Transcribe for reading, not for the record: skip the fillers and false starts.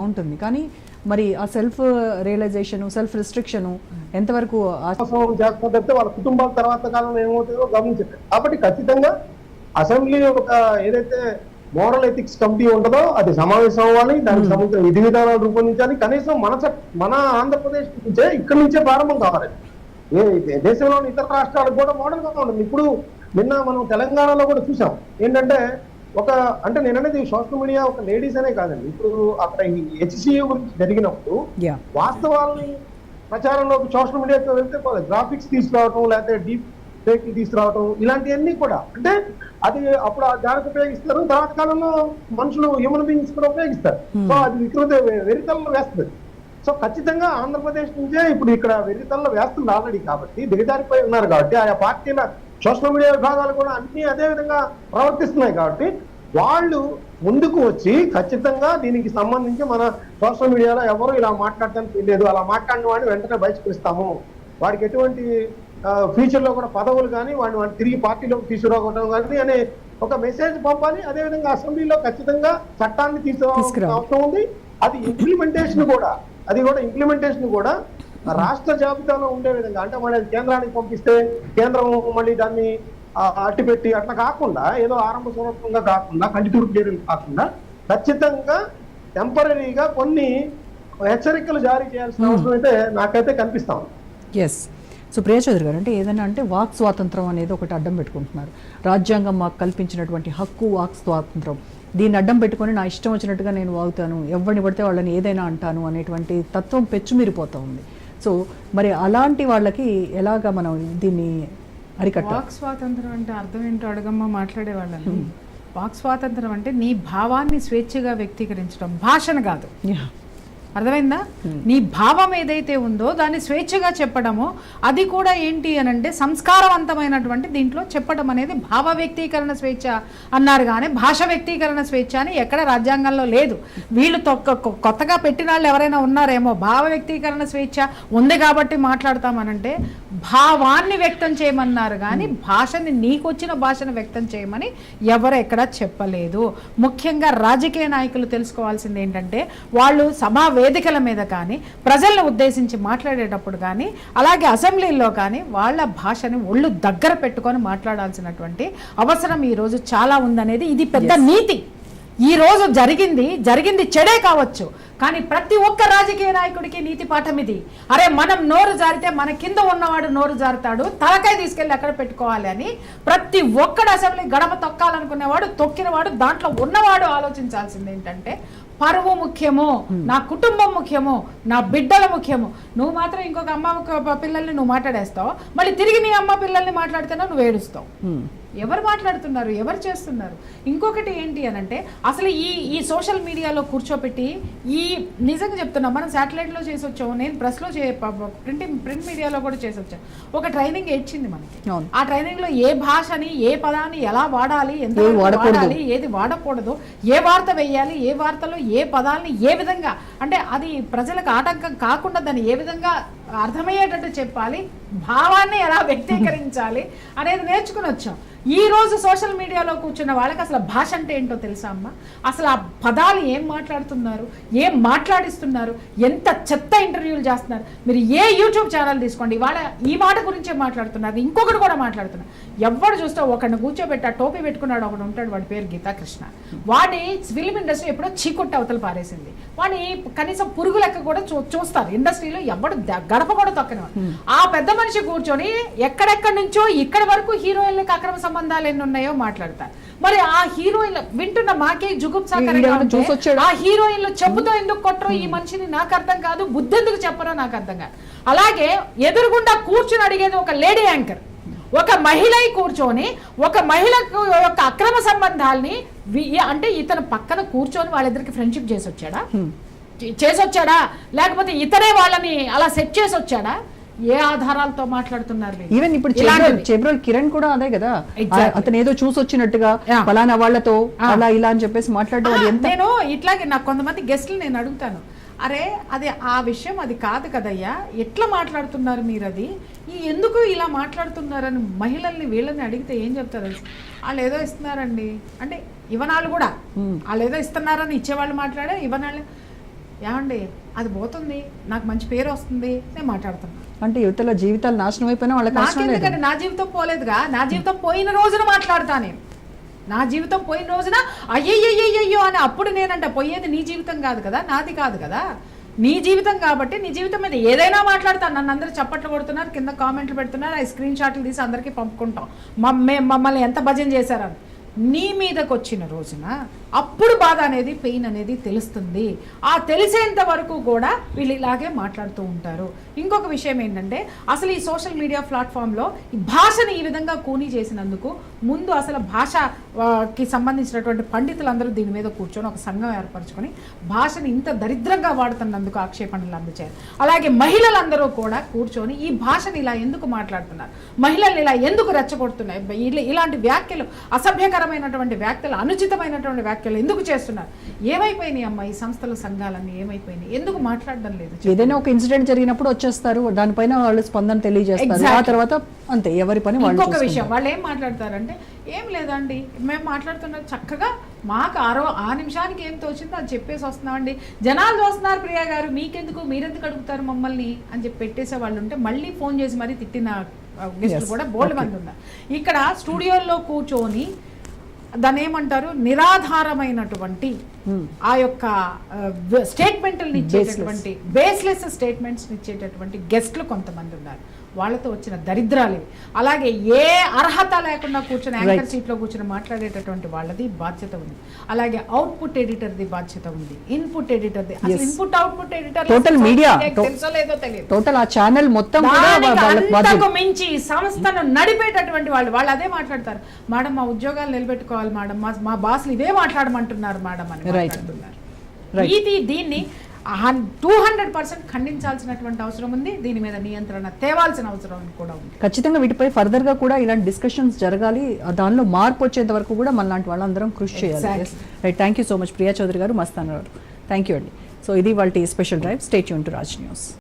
ఉంటుంది. కానీ మరి ఆ సెల్ఫ్ రియలైజేషన్, సెల్ఫ్ రిస్ట్రిక్షన్ ఎంతవరకు చేస్తున్నట్టే వాళ్ళ కుటుంబాల తర్వాత కాలంలో ఏమవుతుందో గమనించారు. కాబట్టి ఖచ్చితంగా అసెంబ్లీ ఒక ఏదైతే మోరల్ ఎథిక్స్ కమిటీ ఉంటుందో అది సమావేశం అవ్వాలి, దానికి సంబంధించిన విధి విధానాలు రూపొందించాలి. కనీసం మన ఆంధ్రప్రదేశ్ నుంచే ఇక్కడి నుంచే ప్రారంభం కావాలి. దేశంలోని ఇతర రాష్ట్రాలకు కూడా మోడల్ గా ఉంటుంది. ఇప్పుడు నిన్న మనం తెలంగాణలో కూడా చూసాం ఏంటంటే అంటే నేను అనేది సోషల్ మీడియా ఒక లేడీస్ అనే కాదండి. ఇప్పుడు అక్కడ హెచ్సియు గురించి జరిగినప్పుడు వాస్తవాలని ప్రచారంలోకి సోషల్ మీడియాతో వెళ్తే గ్రాఫిక్స్ తీసుకురావటం, లేకపోతే డీప్ ఫేక్ తీసుకురావటం, ఇలాంటివన్నీ కూడా అంటే అది అప్పుడు దానికి ఉపయోగిస్తారు. తర్వాత కాలంలో మనుషులు హ్యూమన్ బీయింగ్స్ కూడా ఉపయోగిస్తారు. సో అది వికృత వెరితల్లో వేస్తుంది. సో ఖచ్చితంగా ఆంధ్రప్రదేశ్ నుంచే ఇప్పుడు ఇక్కడ వెరితల్లో వేస్తుంది ఆల్రెడీ. కాబట్టి దిగజారిపోయి ఉన్నారు కాబట్టి ఆయా పార్టీల సోషల్ మీడియా విభాగాలు కూడా అన్ని అదే విధంగా ప్రవర్తిస్తున్నాయి. కాబట్టి వాళ్ళు ముందుకు వచ్చి ఖచ్చితంగా దీనికి సంబంధించి మన సోషల్ మీడియాలో ఎవరు ఇలా మాట్లాడటానికి తెలియదు, అలా మాట్లాడిన వాడిని వెంటనే బహిష్కరిస్తాము, వాడికి ఎటువంటి ఫ్యూచర్ లో కూడా పదవులు కానీ వాడిని తిరిగి పార్టీలోకి తీసుకురావడం కానీ అనే ఒక మెసేజ్ పంపాలి. అదేవిధంగా అసెంబ్లీలో ఖచ్చితంగా చట్టాన్ని తీసుకురావాల్సిన అవసరం ఉంది. అది ఇంప్లిమెంటేషన్ కూడా రాష్ట్ర జాబితాలో ఉండే విధంగా, అంటే మన కేంద్రానికి పంపిస్తే కేంద్రం మళ్ళీ దాన్ని అట్టిపెట్టి అట్లా కాకుండా, ఏదో ఆరంభ సంవత్సరంగా కాకుండా, కంటితుడుపు చర్యలు కాకుండా ఖచ్చితంగా టెంపరీగా కొన్ని హెచ్చరికలు జారీ చేయాల్సిన అవసరం అయితే నాకైతే కనిపిస్తాం. ఎస్. సో ప్రియా చౌదరి గారు, అంటే ఏదైనా అంటే వాక్ స్వాతంత్రం అనేది ఒకటి అడ్డం పెట్టుకుంటున్నారు. రాజ్యాంగం మాకు కల్పించినటువంటి హక్కు వాక్ స్వాతంత్రం, దీన్ని అడ్డం పెట్టుకొని నా ఇష్టం వచ్చినట్టుగా నేను వాగుతాను, ఎవరిని పడితే వాళ్ళని ఏదైనా అంటాను అనేటువంటి తత్వం పెచ్చుమిరిపోతూ ఉంది. సో మరి అలాంటి వాళ్ళకి ఎలాగా మనం దీన్ని అరికట్టాలి? వాక్ స్వాతంత్రం అంటే అర్థం ఏంటో అడగమ్మ మాట్లాడే వాళ్ళని. వాక్ స్వాతంత్రం అంటే నీ భావాన్ని స్వేచ్ఛగా వ్యక్తీకరించడం, భాషణ కాదు. అర్థమైందా? నీ భావం ఏదైతే ఉందో దాన్ని స్వేచ్ఛగా చెప్పడము, అది కూడా ఏంటి అని అంటే సంస్కారవంతమైనటువంటి దీంట్లో చెప్పడం అనేది భావ వ్యక్తీకరణ స్వేచ్ఛ అన్నారు. కానీ భాష వ్యక్తీకరణ స్వేచ్ఛ అని ఎక్కడ రాజ్యాంగంలో లేదు. వీళ్ళు కొత్తగా పెట్టిన వాళ్ళు ఎవరైనా ఉన్నారేమో, భావ వ్యక్తీకరణ స్వేచ్ఛ ఉంది కాబట్టి మాట్లాడతామనంటే భావాన్ని వ్యక్తం చేయమన్నారు కానీ భాషని, నీకొచ్చిన భాషను వ్యక్తం చేయమని ఎవరు ఎక్కడా చెప్పలేదు. ముఖ్యంగా రాజకీయ నాయకులు తెలుసుకోవాల్సింది ఏంటంటే, వాళ్ళు వేదికల మీద కానీ ప్రజలను ఉద్దేశించి మాట్లాడేటప్పుడు కానీ అలాగే అసెంబ్లీలో కానీ వాళ్ళ భాషని ఒళ్ళు దగ్గర పెట్టుకొని మాట్లాడాల్సినటువంటి అవసరం ఈరోజు చాలా ఉందనేది ఇది పెద్ద నీతి. ఈ రోజు జరిగింది చెడే కావచ్చు, కానీ ప్రతి ఒక్క రాజకీయ నాయకుడికి నీతి పాఠం ఇది. అరే మనం నోరు జారితే మన కింద ఉన్నవాడు నోరు జారుతాడు, తలకాయ తీసుకెళ్ళి ఎక్కడ పెట్టుకోవాలి అని ప్రతి ఒక్కడు అసెంబ్లీ గడప తొక్కాలనుకునేవాడు, తొక్కినవాడు, దాంట్లో ఉన్నవాడు ఆలోచించాల్సింది ఏంటంటే పరువు ముఖ్యము, నా కుటుంబం ముఖ్యము, నా బిడ్డల ముఖ్యము. నువ్వు మాత్రం ఇంకొక అమ్మ పిల్లల్ని నువ్వు మాట్లాడేస్తావు, మళ్ళీ తిరిగి నీ అమ్మ పిల్లల్ని మాట్లాడితేనే నువ్వు ఏడుస్తావు. ఎవరు మాట్లాడుతున్నారు, ఎవరు చేస్తున్నారు? ఇంకొకటి ఏంటి అనంటే, అసలు ఈ సోషల్ మీడియాలో కూర్చోపెట్టి నిజంగా చెప్తున్నా, మనం శాటిలైట్లో చేసి వచ్చాము, నేను ప్రెస్లో ప్రింట్ మీడియాలో కూడా చేసి వచ్చాను. ఒక ట్రైనింగ్ ఇచ్చింది మనకి. ఆ ట్రైనింగ్ లో ఏ భాషని, ఏ పదాన్ని ఎలా వాడాలి, ఎంత వాడాలి, ఏది వాడకూడదు, ఏ వార్త వేయాలి, ఏ వార్తలో ఏ పదాలని ఏ విధంగా, అంటే అది ప్రజలకు ఆటంకం కాకుండా దాన్ని ఏ విధంగా అర్థమయ్యేటట్టు చెప్పాలి, భావాన్ని ఎలా వ్యక్తీకరించాలి అనేది నేర్చుకుని వచ్చాం. ఈ రోజు సోషల్ మీడియాలో కూర్చున్న వాళ్ళకి అసలు భాష అంటే ఏంటో తెలుసా అమ్మ? అసలు ఆ పదాలు ఏం మాట్లాడుతున్నారు, ఏం మాట్లాడిస్తున్నారు, ఎంత చెత్త ఇంటర్వ్యూలు చేస్తున్నారు. మీరు ఏ యూట్యూబ్ ఛానల్ తీసుకోండి, ఇవాళ ఈ మాట గురించే మాట్లాడుతున్నారు, ఇంకొకటి కూడా మాట్లాడుతున్నారు. ఎవరు చూస్తే ఒకరిని కూర్చోబెట్టి ఆ టోపీ పెట్టుకున్నాడు ఒకడు ఉంటాడు, వాడి పేరు గీతాకృష్ణ. వాడి ఫిల్మ్ ఇండస్ట్రీ ఎప్పుడో చీకొట్టి అవతల పారేసింది. వాడిని కనీసం పురుగు లెక్క కూడా చూస్తారు ఇండస్ట్రీలో, ఎవడు గడప కూడా తొక్కనివాడు. ఆ పెద్ద మనిషి కూర్చొని ఎక్కడెక్కడి నుంచో ఇక్కడ వరకు హీరోయిన్లకు అక్రమ సంబంధాలు ఎన్ని ఉన్నాయో మాట్లాడతారు. మరి ఆ హీరోయిన్ వింటున్న మాకే జుగుప్సాకరంగా ఉంటే ఆ హీరోయిన్లు చెప్పుతో ఎందుకు కొట్టరో ఈ మనిషిని నాకు అర్థం కాదు, బుద్ధి ఎందుకు చెప్పరో నాకు అర్థం కాదు. అలాగే ఎదురుగుండా కూర్చుని అడిగేది ఒక లేడీ యాంకర్, ఒక మహిళ కూర్చొని ఒక మహిళకు యొక్క అక్రమ సంబంధాలని, అంటే ఇతను పక్కన కూర్చొని వాళ్ళిద్దరికి ఫ్రెండ్షిప్ చేసి వచ్చాడా లేకపోతే ఇతనే వాళ్ళని అలా సెట్ చేసి వచ్చాడా? ఏ ఆధారాలతో మాట్లాడుతున్నారు? ఈవెన్ ఇప్పుడు చెబ్రోల్ కిరణ్ కూడా అదే కదా, అతను ఏదో చూసి వచ్చినట్టుగా ఫలానా వాళ్ళతో అలా ఇలా అని చెప్పేసి మాట్లాడడం. నేను ఇట్లాగే నాకు కొంతమంది గెస్ట్లు నేను అడుగుతాను, అరే అది ఆ విషయం అది కాదు కదయ్యా, ఎట్లా మాట్లాడుతున్నారు మీరు, అది ఎందుకు ఇలా మాట్లాడుతున్నారని మహిళల్ని వీళ్ళని అడిగితే ఏం చెప్తారు? వాళ్ళు ఏదో ఇస్తున్నారండి అంటే ఇవ్వనాళ్ళు కూడా, వాళ్ళు ఏదో ఇస్తున్నారని ఇచ్చేవాళ్ళు మాట్లాడే ఇవ్వనాళ్ళు ఏమండి అది పోతుంది, నాకు మంచి పేరు వస్తుంది, నేను మాట్లాడుతున్నా. అంటే యువతల జీవితాలు నాశనం అయిపోయినా వాళ్ళకి అవసరం లేదు. నాకెందుకంటే నా జీవితం పోలేదుగా, నా జీవితం పోయిన రోజున మాట్లాడతా నేను. నా జీవితం పోయిన రోజున అయ్యయ్యో అని అప్పుడు నేనంట పోయేది నీ జీవితం కాదు కదా, నాది కాదు కదా, నీ జీవితం కాబట్టి నీ జీవితం మీద ఏదైనా మాట్లాడతాను. నన్ను అందరూ చప్పట్లు కొడుతున్నారు, కింద కామెంట్లు పెడుతున్నారు, ఆ స్క్రీన్ షాట్లు తీసి అందరికీ పంపుకుంటాం మమ్మల్ని ఎంత భజన చేశారని. నీ మీదకి వచ్చిన రోజున అప్పుడు బాధ అనేది, పెయిన్ అనేది తెలుస్తుంది. ఆ తెలిసేంత వరకు కూడా వీళ్ళు ఇలాగే మాట్లాడుతూ ఉంటారు. ఇంకొక విషయం ఏంటంటే అసలు ఈ సోషల్ మీడియా ప్లాట్ఫామ్లో ఈ భాషని ఈ విధంగా కూనీ చేసినందుకు ముందు అసలు భాషకి సంబంధించినటువంటి పండితులందరూ దీని మీద కూర్చొని ఒక సంఘం ఏర్పరచుకొని భాషని ఇంత దరిద్రంగా వాడుతున్నందుకు ఆక్షేపణలు అందచేయాలి. అలాగే మహిళలందరూ కూడా కూర్చొని ఈ భాషని ఇలా ఎందుకు మాట్లాడుతున్నారు, మహిళల్ని ఇలా ఎందుకు రెచ్చగొడుతున్నాయి, ఇలాంటి వ్యాఖ్యలు, అసభ్యకరమైనటువంటి వ్యాఖ్యలు, అనుచితమైనటువంటి వ్యాఖ్యలు ఎందుకు చేస్తున్నారు? ఏమైపోయినాయి అమ్మా ఈ సంస్థల, సంఘాలన్నీ ఏమైపోయినాయి? ఎందుకు మాట్లాడడం లేదు? ఏదైనా ఒక ఇన్సిడెంట్ జరిగినప్పుడు వచ్చేస్తారు, దానిపైన వాళ్ళు స్పందన తెలియజేస్తారు, ఆ తర్వాత అంతే ఎవరి పని వాళ్ళు. ఇంకొక విషయం, వాళ్ళు ఏం మాట్లాడతారంటే ఏం లేదండి మేము మాట్లాడుతున్నది చక్కగా మాకు ఆ నిమిషానికి ఏం తోచిందో అది చెప్పేసి వస్తున్నామండి, జనాలు చూస్తున్నారు ప్రియా గారు, మీకెందుకు, మీరెందుకు అడుగుతారు మమ్మల్ని అని చెప్పి పెట్టేసే వాళ్ళు ఉంటే మళ్ళీ ఫోన్ చేసి మరీ తిట్టిన గెస్టులు కూడా బోల్డ్ మంది ఉన్నారు. ఇక్కడ స్టూడియోలో కూర్చొని దాన్ని ఏమంటారు, నిరాధారమైనటువంటి ఆ యొక్క స్టేట్మెంట్లను ఇచ్చేటటువంటి, బేస్లెస్ స్టేట్మెంట్స్ ఇచ్చేటటువంటి గెస్ట్లు కొంతమంది ఉన్నారు. వాళ్ళతో వచ్చిన దరిద్రాలు ఇవి. అలాగే ఏ అర్హత లేకుండా కూర్చొని యాంకర్ సీట్లో కూర్చొని మాట్లాడేటటువంటి వాళ్ళది బాధ్యత ఉంది. అలాగే అవుట్పుట్ ఎడిటర్ది బాధ్యత ఉంది, ఇన్పుట్ ఎడిటర్ది. అసలు input output editor total media తెలుసో లేదో తెలియదు, టోటల్ ఆ ఛానల్ మొత్తం అంతకు మించి సంస్థను నడిపేటటువంటి వాళ్ళు అదే మాట్లాడతారు. మేడం మా ఉద్యోగాలు నిలబెట్టుకోవాలి మేడం, మా బాస్లు ఇదే మాట్లాడమంటున్నారు మేడం అని మాట్లాడుతున్నారు. ఇది దీన్ని 200% ఖండించాల్సినటువంటి అవసరం ఉంది. దీని మీద నియంత్రణ తేవాల్సిన అవసరం కూడా ఉంది. ఖచ్చితంగా వీటిపై ఫర్దర్ గా కూడా ఇలాంటి డిస్కషన్స్ జరగాలి, దానిలో మార్పు వచ్చేంత వరకు కూడా మనలాంటి వాళ్ళందరం కృషి చేయాలి. Right, thank you so much Priya Chaudhary గారు, మస్తాన్ గారు, థ్యాంక్ యూ అండి. సో ఇది వాళ్ళ special drive. Stay tune to Raj news.